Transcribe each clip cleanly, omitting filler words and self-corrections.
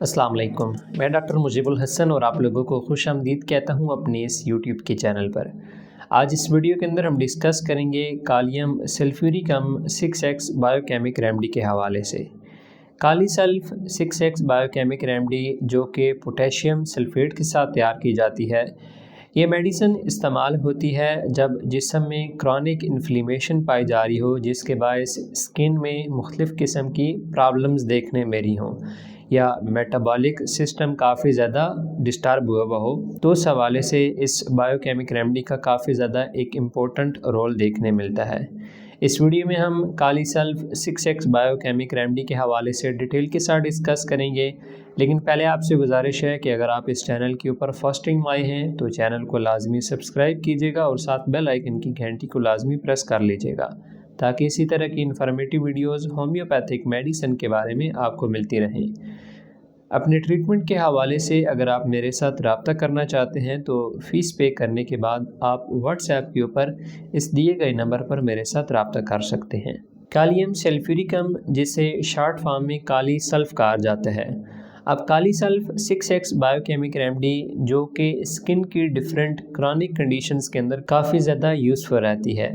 अस्सलाम वालेकुम। मैं डॉक्टर मुजीबुल हसन और आप लोगों को खुश आमदीद कहता हूँ अपने इस यूट्यूब के चैनल पर। आज इस वीडियो के अंदर हम डिस्कस करेंगे कालियम सल्फ्यूरिकम 6x बायोकेमिक रेमेडी के हवाले से। Kali sulph 6x biochemic remedy जो कि पोटेशियम सल्फेट के साथ तैयार की जाती है, ये मेडिसिन इस्तेमाल होती है जब जिस्म में क्रॉनिक इन्फ्लेमेशन पाई जा रही हो, जिसके बायस स्किन में मुख्तलिफ़ किस्म की प्रॉब्लम्स देखने में रही हों या मेटाबॉलिक सिस्टम काफ़ी ज़्यादा डिस्टर्ब हुआ हो। तो उस हवाले से इस बायोकेमिक रेमेडी का काफ़ी ज़्यादा एक इम्पोर्टेंट रोल देखने मिलता है। इस वीडियो में हम kali sulph 6x biochemic remedy के हवाले से डिटेल के साथ डिस्कस करेंगे, लेकिन पहले आपसे गुजारिश है कि अगर आप इस चैनल के ऊपर फर्स्ट टाइम आए हैं तो चैनल को लाजमी सब्सक्राइब कीजिएगा और साथ बेल आइकन की घंटी को लाजमी प्रेस कर लीजिएगा ताकि इसी तरह की इन्फॉर्मेटिव वीडियोस होम्योपैथिक मेडिसिन के बारे में आपको मिलती रहें। अपने ट्रीटमेंट के हवाले से अगर आप मेरे साथ रब्ता करना चाहते हैं तो फ़ीस पे करने के बाद आप व्हाट्सएप के ऊपर इस दिए गए नंबर पर मेरे साथ रब्ता कर सकते हैं। कालियम सल्फ्यूरिकम, जिसे शॉर्ट फॉर्म में काली सल्फ कहा जाता है। अब kali sulph 6x biochemic remedy जो कि स्किन की डिफरेंट क्रॉनिक कंडीशंस के अंदर काफ़ी ज़्यादा यूज़फुल रहती है।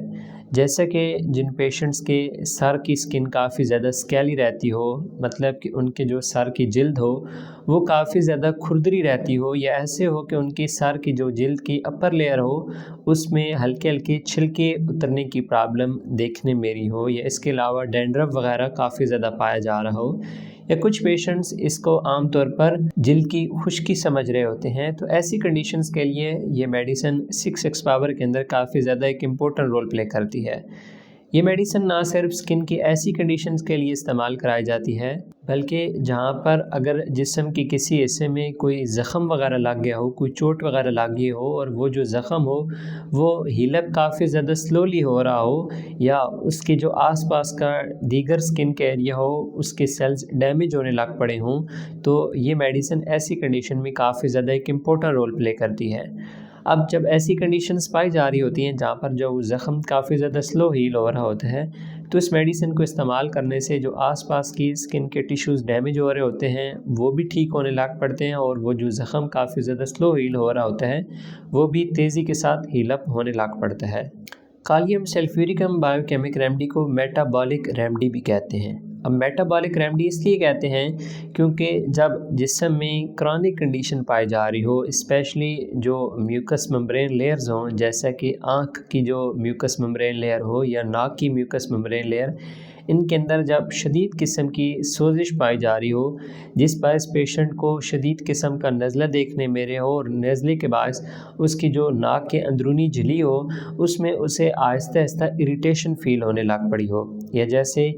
जैसे कि जिन पेशेंट्स के सर की स्किन काफ़ी ज़्यादा स्केली रहती हो, मतलब कि उनके जो सर की जिल्द हो वो काफ़ी ज़्यादा खुरदरी रहती हो, या ऐसे हो कि उनकी सर की जो जिल्द की अपर लेयर हो उसमें हल्के हल्के छिलके उतरने की प्रॉब्लम देखने में रही हो, या इसके अलावा डैंड्रफ वगैरह काफ़ी ज़्यादा पाया जा रहा हो, या कुछ पेशेंट्स इसको आम तौर पर जिल्द की खुश्की समझ रहे होते हैं। तो ऐसी कंडीशंस के लिए ये मेडिसिन 6x पावर के अंदर काफ़ी ज़्यादा एक इम्पोर्टेंट रोल प्ले करती है। ये मेडिसिन ना सिर्फ स्किन की ऐसी कंडीशंस के लिए इस्तेमाल कराई जाती है, बल्कि जहाँ पर अगर जिस्म के किसी हिस्से में कोई ज़ख़म वगैरह लग गया हो, कोई चोट वगैरह लग गई हो और वो जो ज़ख़म हो वो हीलअप काफ़ी ज़्यादा स्लोली हो रहा हो, या उसके जो आसपास का दीगर स्किन का एरिया हो उसके सेल्स डैमेज होने लग पड़े हों, तो ये मेडिसिन ऐसी कंडीशन में काफ़ी ज़्यादा एक इम्पोर्टेंट रोल प्ले करती है। अब जब ऐसी कंडीशंस पाई जा रही होती हैं जहाँ पर जो ज़ख़म काफ़ी ज़्यादा स्लो हील हो रहा होता है, तो इस मेडिसिन को इस्तेमाल करने से जो आसपास की स्किन के टिश्यूज़ डैमेज हो रहे होते हैं वो भी ठीक होने लग पड़ते हैं, और वो जो ज़ख़म काफ़ी ज़्यादा स्लो हील हो रहा होता है वो भी तेज़ी के साथ हीलअप होने लग पड़ता है। कालियम सल्फ्यूरिकम बायोकेमिक रेमेडी को मेटाबॉलिक रेमेडी भी कहते हैं। अब मेटाबॉलिक रेमेडी इसलिए कहते हैं क्योंकि जब जिस्म में क्रॉनिक कंडीशन पाई जा रही हो, स्पेशली जो म्यूकस मेम्ब्रेन लेयर्स हों, जैसा कि आँख की जो म्यूकस मेम्ब्रेन लेयर हो या नाक की म्यूकस मेम्ब्रेन लेयर, इनके अंदर जब शदीद किस्म की सोजिश पाई जा रही हो, जिस बायस पेशेंट को शदीद किस्म का नज़ला देखने में रहे हो, और नज़ले के बायस उसकी जो नाक के अंदरूनी झिल्ली हो उसमें उसे आहिस्ता आहिस्ता इरिटेशन फ़ील होने लग पड़ी हो, या जैसे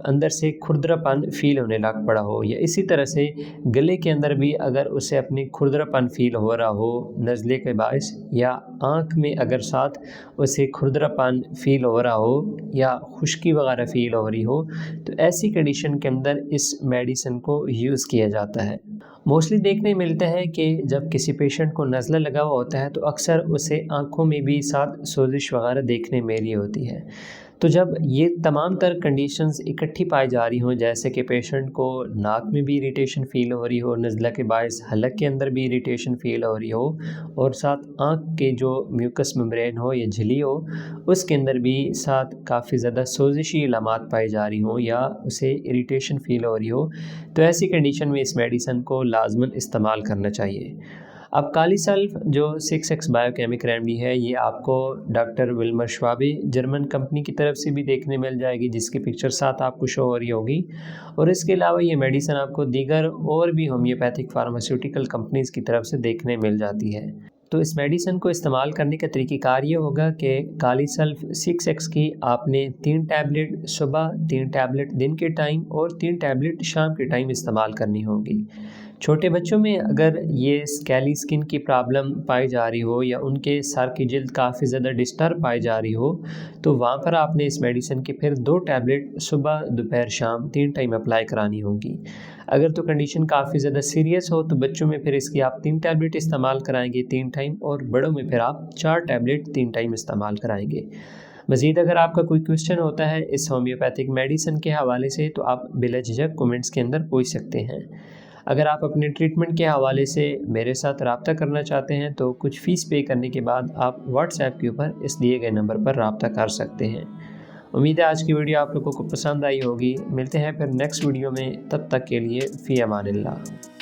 अंदर से खुरदरापन फ़ील होने लग पड़ा हो, या इसी तरह से गले के अंदर भी अगर उसे अपनी खुरदरापन फ़ील हो रहा हो नज़ले के बायस, या आँख में अगर साथ उसे खुरदरापन फ़ील हो रहा हो या खुश्की वगैरह फ़ील हो रही हो, तो ऐसी कंडीशन के अंदर इस मेडिसिन को यूज़ किया जाता है। मोस्टली देखने मिलता है कि जब किसी पेशेंट को नज़ला लगा हुआ होता है तो अक्सर उसे आँखों में भी साथ सोजिश वगैरह देखने में रही होती है। तो जब ये तमाम तर कंडीशंस इकट्ठी पाई जा रही हों, जैसे कि पेशेंट को नाक में भी इरिटेशन फ़ील हो रही हो, नज़ला के बायस हलक के अंदर भी इरिटेशन फ़ील हो रही हो, और साथ आँख के जो म्यूकस मेम्ब्रेन हो या झिल्ली हो उसके अंदर भी साथ काफ़ी ज़्यादा सोजिशी अलामात पाई जा रही हों या उसे इरिटेशन फ़ील हो रही हो, तो ऐसी कंडीशन में इस मेडिसिन को लाज़मन इस्तेमाल करना चाहिए। अब काली सल्फ जो 6x बायोकेमिक रेमेडी है, ये आपको doctor Wilmer Schwabe German company की तरफ से भी देखने मिल जाएगी, जिसकी पिक्चर साथ आपको शो हो रही होगी, और इसके अलावा ये मेडिसिन आपको दीगर और भी होम्योपैथिक फार्मास्यूटिकल कंपनीज़ की तरफ से देखने मिल जाती है। तो इस मेडिसिन को इस्तेमाल करने का तरीक़ाकार ये होगा कि काली सल्फ 6x की आपने 3 टैबलेट सुबह, 3 टैबलेट दिन के टाइम और 3 टैबलेट शाम के टाइम इस्तेमाल करनी होगी। छोटे बच्चों में अगर ये स्केली स्किन की प्रॉब्लम पाई जा रही हो या उनके सर की जिल्द काफ़ी ज़्यादा डिस्टर्ब पाई जा रही हो, तो वहाँ पर आपने इस मेडिसिन की फिर 2 टैबलेट सुबह, दोपहर, शाम 3 टाइम अप्लाई करानी होगी। अगर तो कंडीशन काफ़ी ज़्यादा सीरियस हो तो बच्चों में फिर इसकी आप 3 टैबलेट इस्तेमाल कराएंगे 3 टाइम, और बड़ों में फिर आप 4 टैबलेट 3 टाइम इस्तेमाल कराएंगे। मज़ीद अगर आपका कोई क्वेश्चन होता है इस होम्योपैथिक मेडिसिन के हवाले से तो आप बिला झिझक कमेंट्स के अंदर पूछ सकते हैं। अगर आप अपने ट्रीटमेंट के हवाले से मेरे साथ रब्ता करना चाहते हैं तो कुछ फ़ीस पे करने के बाद आप व्हाट्सएप के ऊपर इस दिए गए नंबर पर रब्ता कर सकते हैं। उम्मीद है आज की वीडियो आप लोगों को पसंद आई होगी। मिलते हैं फिर नेक्स्ट वीडियो में, तब तक के लिए फ़ी अमानिल्लाह।